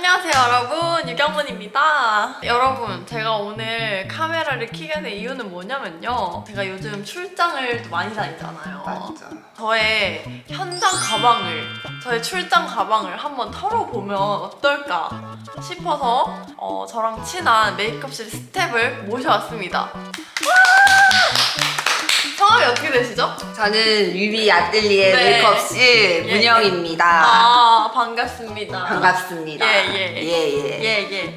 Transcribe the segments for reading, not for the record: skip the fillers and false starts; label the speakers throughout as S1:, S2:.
S1: 안녕하세요 여러분, 유경문입니다. 여러분, 제가 오늘 카메라를 켜게 된 이유는 뭐냐면요, 제가 요즘 출장을 많이 다니잖아요.
S2: 맞아.
S1: 저의 현장 가방을, 저의 출장 가방을 한번 털어보면 어떨까 싶어서 저랑 친한 메이크업실 스텝을 모셔왔습니다. 성함이 어떻게 되시죠?
S2: 저는 뮤비 아뜰리에
S1: 네.
S2: 메이크업실
S1: 예,
S2: 문영입니다.
S1: 아, 반갑습니다.
S2: 반갑습니다.
S1: 예.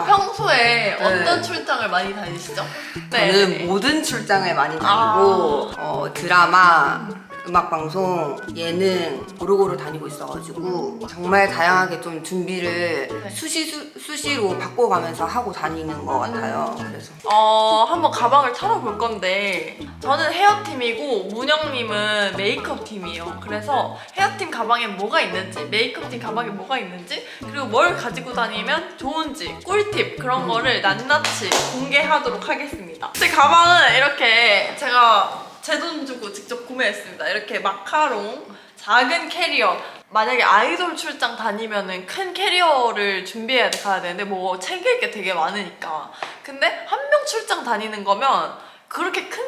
S1: 평소에 어떤 출장을 많이 다니시죠?
S2: 저는 모든 출장을 많이 다니고 드라마, 음악방송, 예능 고루고루 다니고 있어가지고 정말 다양하게 좀 준비를 수시로 바꿔가면서 하고 다니는 것 같아요. 그래서
S1: 한번 가방을 털어볼 건데, 저는 헤어팀이고 문영님은 메이크업 팀이에요. 그래서 헤어팀 가방에 뭐가 있는지, 메이크업 팀 가방에 뭐가 있는지, 그리고 뭘 가지고 다니면 좋은지, 꿀팁 그런 거를 낱낱이 공개하도록 하겠습니다. 제 가방은 이렇게 제가 제 돈 주고 직접 구매했습니다. 이렇게 마카롱 작은 캐리어. 만약에 아이돌 출장 다니면은 큰 캐리어를 준비해야 가야 되는데 뭐 챙길 게 되게 많으니까. 근데 한 명 출장 다니는 거면 그렇게 큰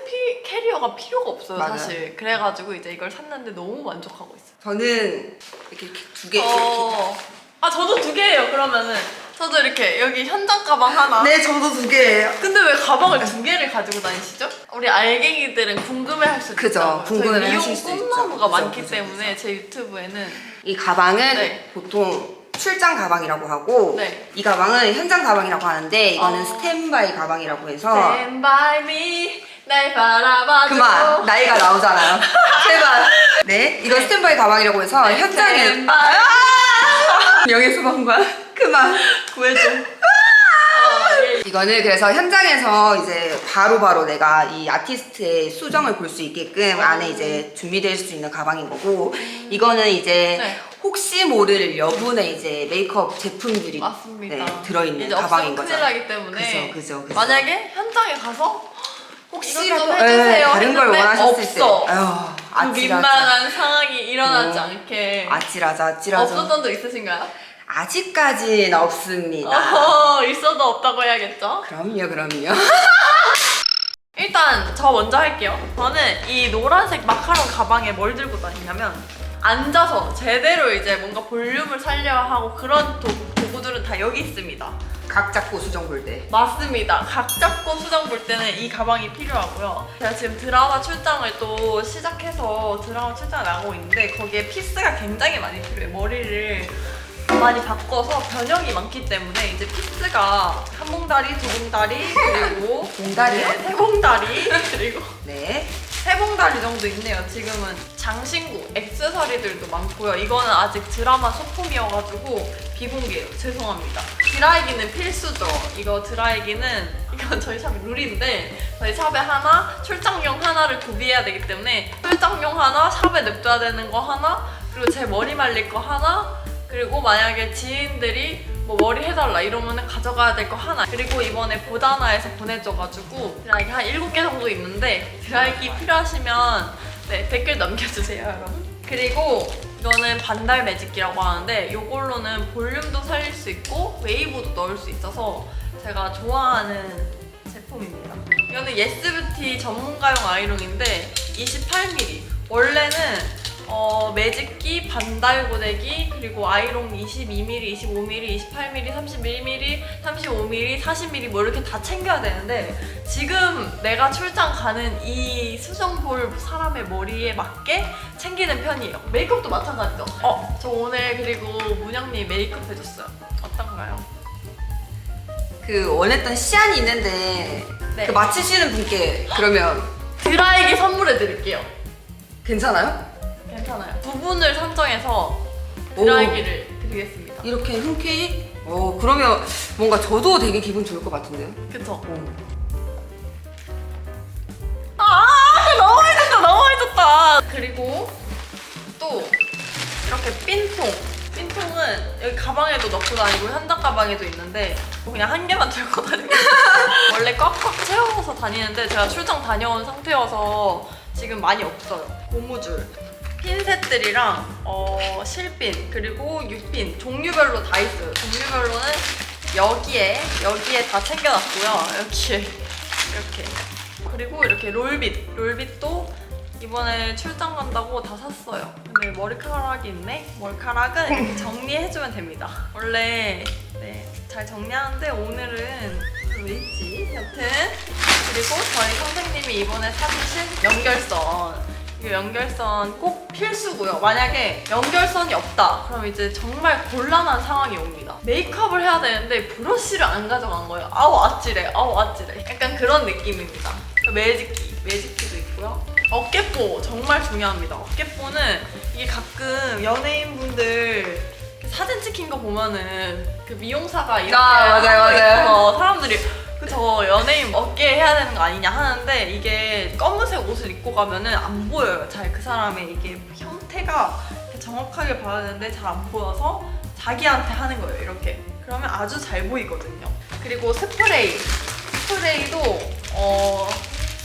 S1: 캐리어가 필요가 없어요.
S2: 맞아요.
S1: 사실. 그래가지고 이제 이걸 샀는데 너무 만족하고 있어요.
S2: 저는 이렇게 두 개.
S1: 저도 두 개예요. 그러면은 저도 이렇게 여기 현장 가방 하나.
S2: 네, 저도 두 개예요.
S1: 근데 왜 가방을 두 개를 가지고 다니시죠? 우리 알갱이들은 궁금해할 수
S2: 그죠,
S1: 있잖아요.
S2: 궁금해하실 수
S1: 미용
S2: 있죠.
S1: 꿈나무가
S2: 그죠,
S1: 많기
S2: 그죠,
S1: 때문에 제 유튜브에는
S2: 이 가방은
S1: 네.
S2: 보통 출장 가방이라고 하고
S1: 네.
S2: 이 가방은 현장 가방이라고 하는데 이거는
S1: 어.
S2: 스탠바이 가방이라고 해서
S1: Stand by me, 날 바라봐줘.
S2: 그만 나이가 나오잖아요. 제발. 네, 이건 스탠바이 가방이라고 해서 현장에
S1: Stand by.
S2: 명예소방관 그만.
S1: 구해줘.
S2: 이거는 그래서 현장에서 이제 바로바로 내가 이 아티스트의 수정을 볼 수 있게끔 안에 이제 준비될 수 있는 가방인 거고, 이거는 이제
S1: 네.
S2: 혹시 모를 여분의 이제 메이크업 제품들이
S1: 맞습니다.
S2: 네, 들어있는
S1: 이제
S2: 가방인
S1: 없으면
S2: 거죠.
S1: 큰일 나기 때문에
S2: 그죠.
S1: 만약에 현장에 가서 혹시 이것 좀
S2: 혹시라도
S1: 해주세요
S2: 다른 걸
S1: 했는데
S2: 원하셨을 때
S1: 없어.
S2: 아유,
S1: 그 민망한 상황이 일어나지 않게
S2: 아찔하죠.
S1: 없었던 적 있으신가요?
S2: 아직까지는 없습니다.
S1: 있어도 없다고 해야겠죠?
S2: 그럼요.
S1: 일단 저 먼저 할게요. 저는 이 노란색 마카롱 가방에 뭘 들고 다니냐면, 앉아서 제대로 이제 뭔가 볼륨을 살려야 하고 그런 도구들은 다 여기 있습니다.
S2: 각 잡고 수정 볼 때.
S1: 맞습니다. 각 잡고 수정 볼 때는 이 가방이 필요하고요. 제가 지금 드라마 출장을 또 시작해서 드라마 출장을 나가고 있는데 거기에 피스가 굉장히 많이 필요해요. 머리를 많이 바꿔서 변형이 많기 때문에 이제 피스가 한 봉다리, 두 봉다리, 그리고
S2: 봉다리요?
S1: 네, 세 봉다리, 그리고
S2: 네.
S1: 세 봉다리 정도 있네요. 지금은 장신구, 액세서리들도 많고요. 이거는 아직 드라마 소품이어가지고 비공개예요. 죄송합니다. 드라이기는 필수죠. 이거 드라이기는, 이건 저희 샵의 룰인데 저희 샵에 하나, 출장용 하나를 구비해야 되기 때문에 출장용 하나, 샵에 냅둬야 되는 거 하나, 그리고 제 머리 말릴 거 하나, 그리고 만약에 지인들이 뭐 머리 해달라 이러면 가져가야 될 거 하나, 그리고 이번에 보다나에서 보내줘가지고 드라이기 한 7개 정도 있는데 드라이기 필요하시면 네, 댓글 남겨주세요 여러분. 그리고 이거는 반달 매직기라고 하는데 이걸로는 볼륨도 살릴 수 있고 웨이브도 넣을 수 있어서 제가 좋아하는 제품입니다. 이거는 예스뷰티 전문가용 아이롱인데 28mm. 원래는 매직기, 반달 고데기, 그리고 아이롱 22mm, 25mm, 28mm, 31mm, 35mm, 40mm 뭐 이렇게 다 챙겨야 되는데 지금 내가 출장 가는 이 수정 볼 사람의 머리에 맞게 챙기는 편이에요. 메이크업도 마찬가지죠. 저 오늘 그리고 문영님 메이크업 해줬어요. 어떤가요?
S2: 그 원했던 시안이 있는데
S1: 네.
S2: 그 맞추시는 분께 그러면
S1: 드라이기 선물해 드릴게요.
S2: 괜찮아요?
S1: 괜찮아요. 두 분을 선정해서 드라이기를 드리겠습니다.
S2: 이렇게 흔쾌히? 그러면 뭔가 저도 되게 기분 좋을 것 같은데요?
S1: 그쵸? 너무 해줬다. 그리고 또 이렇게 핀통은 여기 가방에도 넣고 다니고 현장 가방에도 있는데 그냥 한 개만 들고 다니고 원래 꽉꽉 채워서 다니는데 제가 출장 다녀온 상태여서 지금 많이 없어요. 고무줄. 핀셋들이랑 실핀 그리고 6핀 종류별로 다 있어요. 종류별로는 여기에 다 챙겨놨고요. 여기에 이렇게. 그리고 이렇게 롤빗도 이번에 출장 간다고 다 샀어요. 근데 머리카락이 있네? 머리카락은 이렇게 정리해주면 됩니다. 원래 잘 정리하는데 오늘은 왜 있지? 여튼 그리고 저희 선생님이 이번에 사주신 연결선. 이 연결선 꼭 필수고요. 만약에 연결선이 없다 그럼 이제 정말 곤란한 상황이 옵니다. 메이크업을 해야 되는데 브러쉬를 안 가져간 거예요. 아우 아찔해. 약간 그런 느낌입니다. 매직키도 있고요. 어깨뽀 정말 중요합니다. 어깨뽀는 이게 가끔 연예인분들 사진 찍힌 거 보면은 그 미용사가 이렇게
S2: 맞아요.
S1: 사람들이 저 연예인 어깨 해야 되는 거 아니냐 하는데 이게 검은색 옷을 입고 가면은 안 보여요. 잘 그 사람의 이게 형태가 정확하게 봐야 되는데 잘 안 보여서 자기한테 하는 거예요. 이렇게. 그러면 아주 잘 보이거든요. 그리고 스프레이도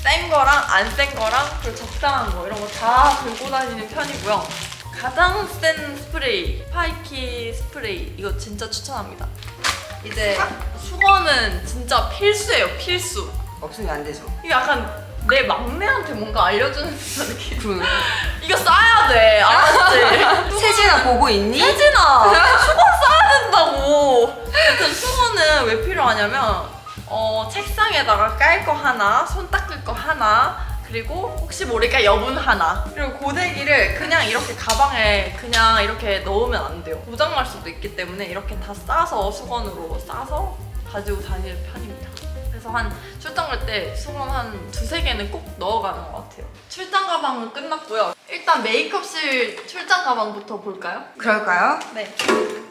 S1: 센 거랑 안 센 거랑 그리고 적당한 거 이런 거 다 들고 다니는 편이고요. 가장 센 스프레이, 파이키 스프레이 이거 진짜 추천합니다. 이제 수건은 진짜 필수예요. 필수.
S2: 없으면 안 되죠.
S1: 이게 약간 내 막내한테 뭔가 알려주는 듯한 느낌.
S2: 그럼
S1: 이거 싸야 돼. 알았지?
S2: 세진아 보고 있니?
S1: 혜진아 수건 싸야 된다고. 여튼 수건은 왜 필요하냐면 책상에다가 깔 거 하나, 손 닦을 거 하나, 그리고 혹시 모르니까 여분 하나, 그리고 고데기를 그냥 이렇게 가방에 그냥 이렇게 넣으면 안 돼요. 고장날 수도 있기 때문에 이렇게 다 싸서 수건으로 싸서 가지고 다니는 편입니다. 그래서 한 출장 갈 때 수건 한 2-3개는 꼭 넣어가는 것 같아요. 출장 가방은 끝났고요. 일단 메이크업실 출장 가방부터 볼까요?
S2: 그럴까요?
S1: 네.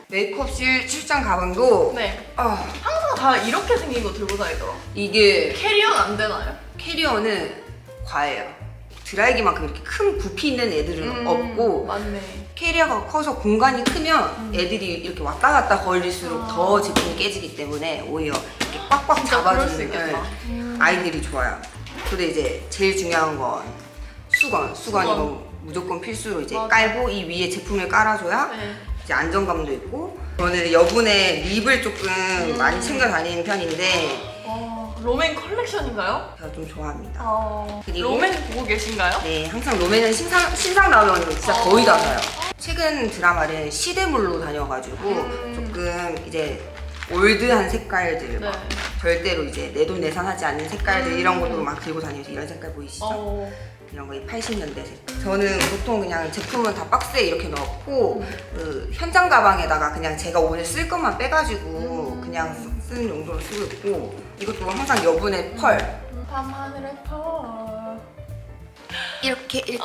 S2: 메이크업실 출장 가방도
S1: 네.
S2: 아,
S1: 항상 다 이렇게 생긴 거 들고 다니더라.
S2: 이게
S1: 캐리어는 안 되나요?
S2: 캐리어는 과해요. 드라이기만큼 이렇게 큰 부피 있는 애들은 없고
S1: 맞네.
S2: 캐리어가 커서 공간이 크면 애들이 이렇게 왔다 갔다 걸릴수록 더 제품이 깨지기 때문에 오히려 이렇게 꽉꽉
S1: 진짜 그럴 수
S2: 잡아주는
S1: 있겠다.
S2: 아이들이 좋아요. 근데 이제 제일 중요한 건 수건 이거 무조건 필수로 이제
S1: 맞아.
S2: 깔고 이 위에 제품을 깔아줘야
S1: 네.
S2: 이제 안정감도 있고. 저는 여분의 립을 조금 많이 챙겨 다니는 편인데
S1: 로맨 컬렉션인가요?
S2: 제가 좀 좋아합니다. 그리고
S1: 로맨 보고 계신가요?
S2: 네, 항상 롬에는 신상 나오면 진짜 거의 다 사요. 최근 드라마를 시대물로 다녀가지고 조금 이제 올드한 색깔들 막
S1: 네.
S2: 절대로 이제 내돈내산하지 않는 색깔들 이런 것도 막 들고 다니면서 이런 색깔 보이시죠? 이런 거 80년대 색깔. 저는 보통 그냥 제품은 다 박스에 이렇게 넣고 그 현장 가방에다가 그냥 제가 오늘 쓸 것만 빼가지고 그냥 쓰는 용도로 쓰고 있고, 이것도 항상 여분의 펄
S1: 밤하늘의 펄.
S2: 이렇게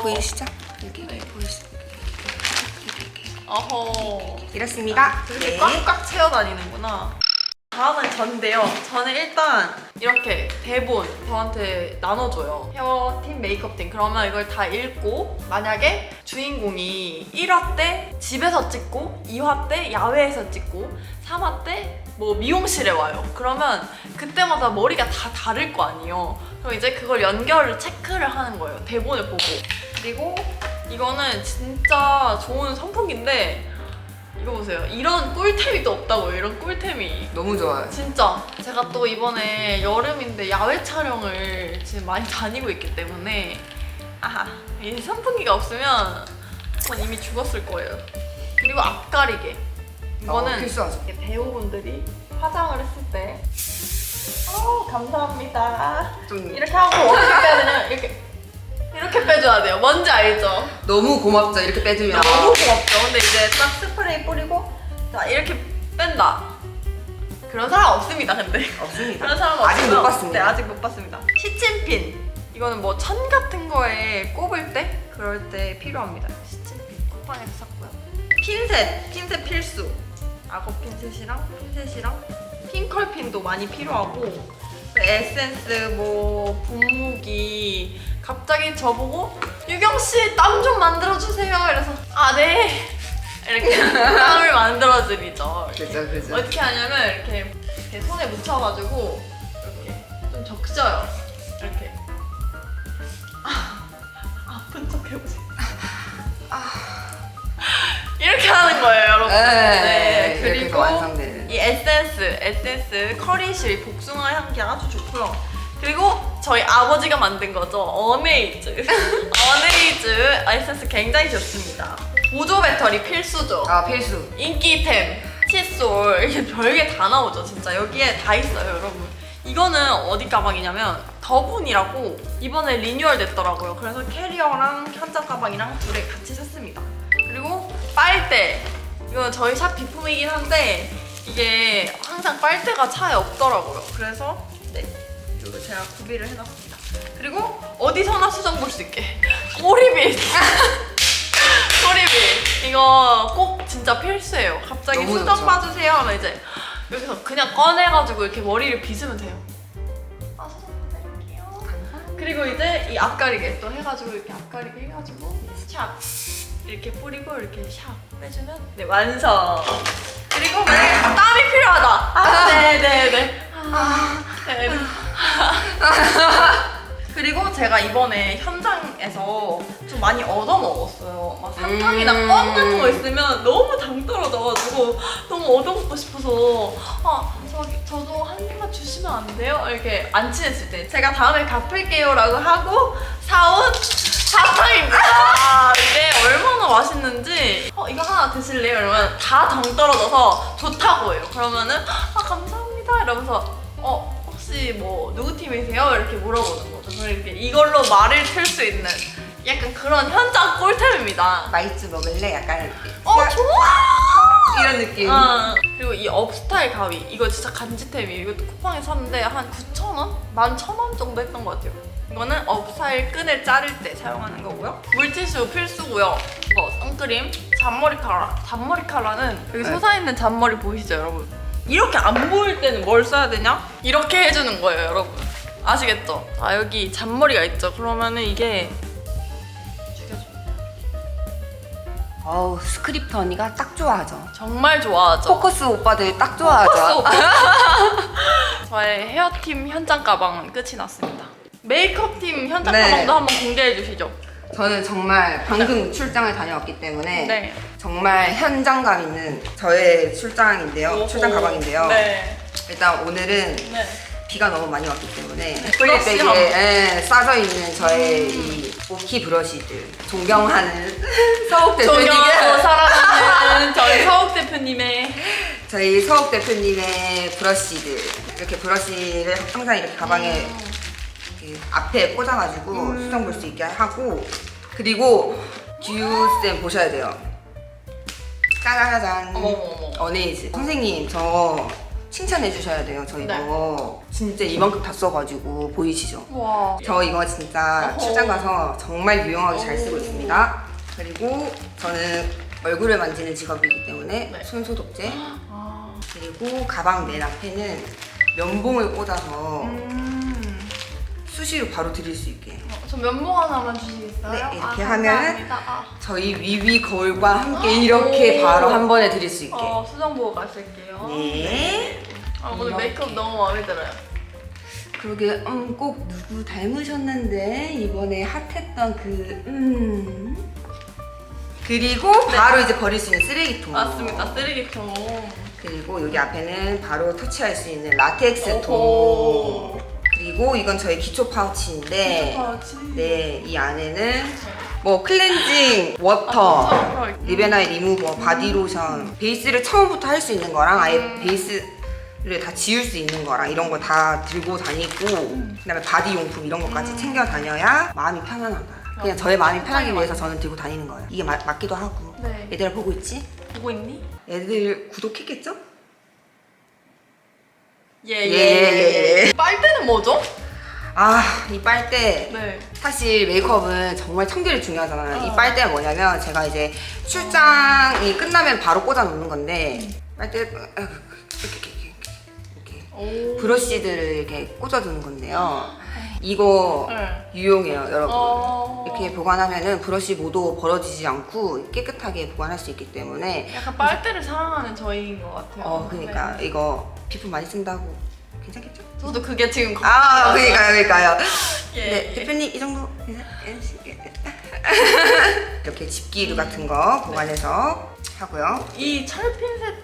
S2: 보이시죠? 이렇게 보이시죠?
S1: 어허.
S2: 이렇습니다.
S1: 이렇게 꽉꽉 채워 다니는구나. 다음은 저인데요. 저는 일단 이렇게 대본 저한테 나눠줘요. 헤어팀, 메이크업팀. 그러면 이걸 다 읽고 만약에 주인공이 1화 때 집에서 찍고 2화 때 야외에서 찍고 3화 때 뭐 미용실에 와요. 그러면 그때마다 머리가 다 다를 거 아니에요. 그럼 이제 그걸 연결을 체크를 하는 거예요. 대본을 보고. 그리고 이거는 진짜 좋은 선풍기인데 이거 보세요. 이런 꿀템이 또 없다고요. 이런 꿀템이.
S2: 너무 좋아요.
S1: 진짜 제가 또 이번에 여름인데 야외 촬영을 지금 많이 다니고 있기 때문에 이 선풍기가 없으면 전 이미 죽었을 거예요. 그리고 앞가리개. 이거는
S2: 필수하죠.
S1: 배우분들이 화장을 했을 때 감사합니다.
S2: 좀
S1: 이렇게 하고 어떻게 빼야 되냐면 이렇게 빼줘야 돼요. 뭔지 알죠?
S2: 너무 고맙죠. 이렇게 빼주면.
S1: 너무 고맙죠. 근데 이제 딱 스프레이 뿌리고 자 이렇게 뺀다. 그런 사람 없습니다. 근데
S2: 없습니다.
S1: 그런 사람
S2: 아직
S1: 없고요.
S2: 못 봤습니다.
S1: 네, 아직 못 봤습니다. 시침핀. 이거는 뭐 천 같은 거에 꼽을 때 그럴 때 필요합니다. 시침핀 쿠팡에서 샀고요. 핀셋 필수. 악어 핀셋이랑 핑컬핀도 많이 필요하고 에센스 뭐 분무기. 갑자기 저보고 유경씨 땀 좀 만들어주세요 이래서 네 이렇게 땀을 만들어드리죠. 이렇게.
S2: 그죠.
S1: 어떻게 하냐면 이렇게 손에 묻혀가지고 이렇게 좀 적셔요. 이렇게 아픈 척 해보세요. 이렇게 하는 거예요, 여러분.
S2: 네, 이렇게
S1: 그리고
S2: 해서 완성되는.
S1: 이 에센스 커리실 복숭아 향기 아주 좋고요. 그리고 저희 아버지가 만든 거죠. 어메이즈. 어메이즈 에센스 굉장히 좋습니다. 보조 배터리 필수죠.
S2: 아, 필수.
S1: 인기템, 칫솔 이게 별게 다 나오죠. 진짜 여기에 다 있어요, 여러분. 이거는 어디 가방이냐면 더분이라고 이번에 리뉴얼 됐더라고요. 그래서 캐리어랑 현장 가방이랑 둘에 같이 샀습니다. 그리고 빨대. 이건 저희 샵 비품이긴 한데 이게 항상 빨대가 차에 없더라고요. 그래서 네, 이거 제가 구비를 해놨습니다. 그리고 어디서나 수정 볼 수 있게 꼬리빗. 꼬리빗. 이거 꼭 진짜 필수예요. 갑자기
S2: 너무
S1: 수정
S2: 좋죠.
S1: 봐주세요 하면 이제 여기서 그냥 꺼내가지고 이렇게 머리를 빗으면 돼요. 아, 수정 봐드릴게요. 그리고 이제 이 앞가리개 또 해가지고 이렇게 앞가리개 해가지고 샵 이렇게 뿌리고 이렇게 샵 빼주면 네, 완성. 그리고 땀이 필요하다. 네네네. 네. 그리고 제가 이번에 현장에서 좀 많이 얻어먹었어요. 막 사탕이나 껌 같은 거 있으면 너무 당 떨어져가지고 너무 얻어먹고 싶어서 저도 한 입만 주시면 안 돼요? 이렇게 안 친했을 때 제가 다음에 갚을게요라고 하고 사온 사탕입니다. 이게 얼마나 맛있는지 이거 하나 드실래요? 이러면 다 당 떨어져서 좋다고 해요. 그러면은 감사합니다 이러면서 혹시 뭐 누구 팀이세요? 이렇게 물어보는 거죠. 그래서 이렇게 이걸로 말을 틀 수 있는 약간 그런 현장 꿀템입니다.
S2: 마이쮸 먹을래? 약간
S1: 좋아!
S2: 이런 느낌.
S1: 그리고 이 업스타일 가위 이거 진짜 간지템이에요. 이것도 쿠팡에 샀는데 한 9,000원? 11,000원 정도 했던 것 같아요. 이거는 업스타일 끈을 자를 때 사용하는 거고요. 물티슈 필수고요. 이거 선크림, 잔머리 카라는 여기
S2: 네.
S1: 솟아있는 잔머리 보이시죠 여러분? 이렇게 안 보일 때는 뭘 써야 되냐? 이렇게 해주는 거예요 여러분. 아시겠죠? 자 여기 잔머리가 있죠? 그러면은 이게 죽여줍니다.
S2: 어우, 스크립트 언니가 딱 좋아하죠.
S1: 정말 좋아하죠?
S2: 포커스 오빠들 딱 좋아하죠.
S1: 저의 헤어팀 현장 가방은 끝이 났습니다. 메이크업팀 현장
S2: 네.
S1: 가방도 한번 공개해 주시죠.
S2: 저는 정말 방금 출장을 다녀왔기 때문에
S1: 네.
S2: 정말 현장감 있는 저의 출장인데요. 출장 가방인데요.
S1: 네.
S2: 일단 오늘은
S1: 네.
S2: 비가 너무 많이 왔기 때문에
S1: 브러쉬
S2: 폴리백에 싸져 있는 저의 이 오키 브러쉬들 존경하는 서욱 대표님의
S1: 존경하고 사랑하는 저희 서욱 대표님의
S2: 저희 서욱 대표님의 브러쉬들 이렇게 브러쉬를 항상 이렇게 가방에 이렇게 앞에 꽂아가지고 수정 볼 수 있게 하고 그리고 듀쌤 보셔야 돼요. 짜자잔
S1: 어머머머.
S2: 어네이즈 선생님 저 칭찬해 주셔야 돼요. 저 이거 진짜 이만큼 다 써가지고 보이시죠?
S1: 와.
S2: 저 이거 진짜
S1: 어허.
S2: 출장 가서 정말 유용하게 잘 쓰고
S1: 오.
S2: 있습니다. 그리고 저는 얼굴을 만지는 직업이기 때문에
S1: 네.
S2: 손소독제
S1: 아.
S2: 그리고 가방 맨 앞에는 면봉을 꽂아서 수시로 바로 드릴 수 있게
S1: 저 면봉 하나만 주시겠어요?
S2: 네, 이렇게
S1: 감사합니다.
S2: 저희 위위 거울과 함께 이렇게
S1: 오.
S2: 바로 한 번에 드릴 수 있게
S1: 수정 보고 가실게요.
S2: 네.
S1: 오늘
S2: 이렇게.
S1: 메이크업 너무 마음에 들어요.
S2: 그러게 꼭 누구 닮으셨는데 이번에 핫했던 그리고 바로 이제 버릴 수 있는 쓰레기통
S1: 맞습니다. 쓰레기통.
S2: 그리고 여기 앞에는 바로 터치할 수 있는 라텍스 통
S1: 오호.
S2: 그리고 이건 저희 기초 파우치인데
S1: 파우치.
S2: 네, 이 안에는 뭐 클렌징 워터
S1: 아,
S2: 리베나의 리무버 바디로션 베이스를 처음부터 할 수 있는 거랑 아예 베이스를 다 지울 수 있는 거랑 이런 거 다 들고 다니고 그다음에 바디 용품 이런 것까지 챙겨 다녀야 마음이 편안하다. 그냥 저의 마음이 편하기 위해서 저는 들고 다니는 거예요. 이게 맞기도 하고.
S1: 네.
S2: 얘들아 보고 있지?
S1: 보고 있니?
S2: 애들 구독했겠죠?
S1: 예. 빨대는 뭐죠?
S2: 아, 이 빨대
S1: 네.
S2: 사실 메이크업은 정말 청결이 중요하잖아요.
S1: 어.
S2: 이 빨대가 뭐냐면 제가 이제 출장이 끝나면 바로 꽂아 놓는 건데 빨대 이렇게
S1: 오.
S2: 브러쉬들을 이렇게 꽂아두는 건데요. 이거
S1: 네.
S2: 유용해요, 여러분.
S1: 이렇게
S2: 이렇게 보관하면은 브러쉬 모두 벌어지지 않고 깨끗하게 보관할 수 있기 때문에
S1: 약간 빨대를 사랑하는 저희인 것 같아요.
S2: 그러니까
S1: 네.
S2: 이거 비품 많이 쓴다고 괜찮겠죠?
S1: 저도 그게 지금
S2: 그러니까요.
S1: 예.
S2: 네, 대표님 이 정도 이렇게 집기류 같은 거 보관해서 하고요.
S1: 이 철핀셋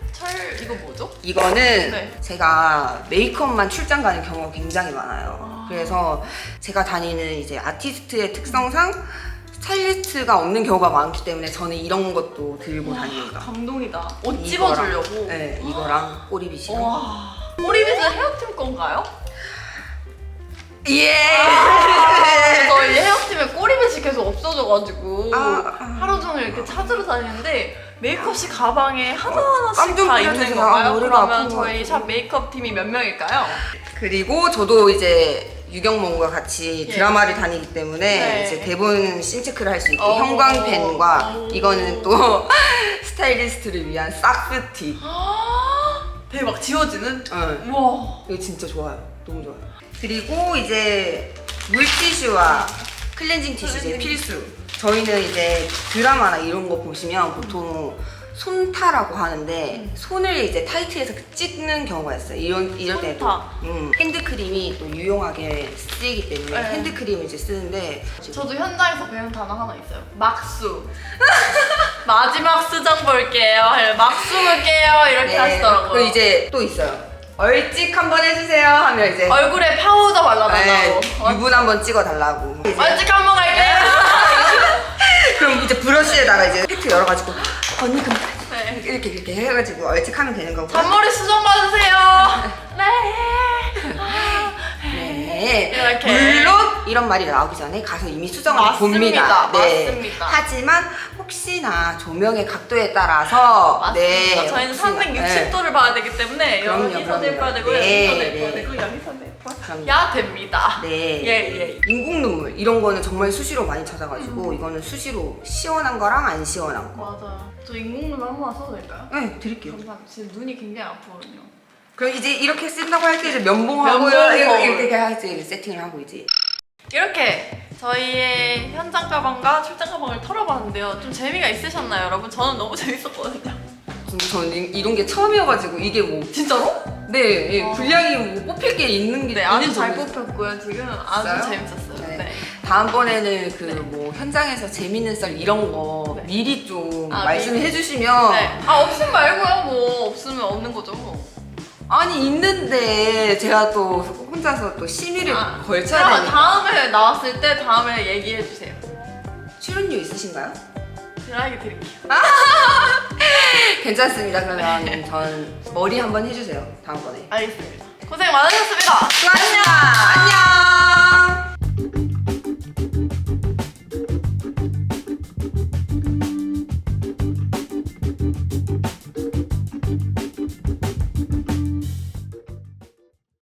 S1: 이거 뭐죠?
S2: 이거는
S1: 네.
S2: 제가 메이크업만 출장 가는 경우가 굉장히 많아요. 그래서 제가 다니는 이제 아티스트의 특성상 스타일리스트가 없는 경우가 많기 때문에 저는 이런 것도 들고 다닙니다.
S1: 감동이다. 옷
S2: 이거랑,
S1: 집어주려고.
S2: 네, 이거랑 꼬리빗이랑.
S1: 와. 꼬리빗은 헤어팀 건가요?
S2: 예!
S1: 저희 헤어팀에 꼬리빗이 계속 없어져가지고
S2: 아.
S1: 하루 종일 이렇게 찾으러 다니는데 메이크업실 가방에 하나하나씩
S2: 깜좀
S1: 다 있는
S2: 뿌려주세요.
S1: 건가요?
S2: 머리가
S1: 그러면
S2: 아픈 것
S1: 저희
S2: 같아.
S1: 샵 메이크업 팀이 몇 명일까요?
S2: 그리고 저도 이제 유경몽과 같이
S1: 예.
S2: 드라마를 다니기 때문에
S1: 네.
S2: 이제 대본 씬체크를 할 수 있게
S1: 오.
S2: 형광펜과
S1: 오.
S2: 이거는 또 스타일리스트를 위한 싹스틱.
S1: 대박 지워지는?
S2: 응.
S1: 우와.
S2: 이거 진짜 좋아요. 너무 좋아요. 그리고 이제 물티슈와 클렌징 티슈 이제
S1: 클렌징
S2: 필수. 저희는 이제 드라마나 이런 거 보시면 보통 손타라고 하는데 손을 이제 타이트해서 찢는 경우가 있어요. 이럴 때도
S1: 손타.
S2: 핸드크림이 또 유용하게 쓰이기 때문에
S1: 네.
S2: 핸드크림을 이제 쓰는데
S1: 저도 현장에서 배운 단어 하나 있어요. 막수. 마지막 수정 볼게요. 막수 볼게요. 이렇게 하시더라고요.
S2: 그리고 이제 또 있어요. 얼찍 한번 해주세요 하면 이제
S1: 얼굴에 파우더 발라달라고.
S2: 네, 유분 한번 찍어달라고. 이제
S1: 얼찍 한번 갈게요.
S2: 그럼 이제 브러쉬에다가 이제 팩트 열어가지고 언니 그럼
S1: 네.
S2: 이렇게 해가지고 얼찍하면 되는 거고.
S1: 잔머리 수정 받으세요. 네.
S2: 네.
S1: 이렇게.
S2: 물론 이런 말이 나오기 전에 가서 이미 수정을
S1: 맞습니다.
S2: 봅니다. 네.
S1: 맞습니다.
S2: 하지만 혹시나 조명의 각도에 따라서
S1: 맞습니다.
S2: 네.
S1: 저희는
S2: 혹시나,
S1: 360도를 봐야 되기 때문에
S2: 그럼요,
S1: 여기서도
S2: 그럼요.
S1: 예뻐야 되고
S2: 네,
S1: 여기서도
S2: 네.
S1: 예뻐야 되고 여기서도 예뻐야
S2: 그럼요.
S1: 야 됩니다.
S2: 네.
S1: 예.
S2: 인공 눈물 이런 거는 정말 수시로 많이 찾아가지고 이거는 수시로 시원한 거랑 안 시원한 거.
S1: 맞아요. 저 인공눈 한 번만 써도 될까요?
S2: 네, 드릴게요.
S1: 감사합니다. 지금 눈이 굉장히 아프거든요.
S2: 그럼 이제 이렇게 쓴다고 할 때 이제 면봉하고요.
S1: 면봉.
S2: 이렇게 해야지 세팅을 하고 이제.
S1: 이렇게 저희의 현장 가방과 출장 가방을 털어봤는데요. 좀 재미가 있으셨나요, 여러분? 저는 너무 재밌었거든요.
S2: 저는 이런 게 처음이어가지고 이게 뭐
S1: 진짜로?
S2: 네, 예, 분량이 뭐 뽑힐 게 있는 게
S1: 네, 아주
S2: 있는
S1: 잘
S2: 점이
S1: 뽑혔고요. 지금 아주
S2: 진짜요?
S1: 재밌었어요.
S2: 네.
S1: 네.
S2: 다음번에는 그 뭐 현장에서 재밌는 썰 이런 거
S1: 네.
S2: 미리 좀
S1: 아,
S2: 말씀해
S1: 미리.
S2: 주시면
S1: 네. 아 없으면 말고요. 뭐 없으면 없는 거죠.
S2: 아니 있는데 제가 또 혼자서 또 심의를 걸쳐야
S1: 그럼
S2: 되니까.
S1: 다음에 나왔을 때 다음에 얘기해 주세요.
S2: 출연료 있으신가요?
S1: 드라이기 드릴게요.
S2: 괜찮습니다. 그러면 전 머리 한번 해주세요. 다음번에.
S1: 알겠습니다. 고생 많으셨습니다.
S2: 수고하셨습니다. 안녕.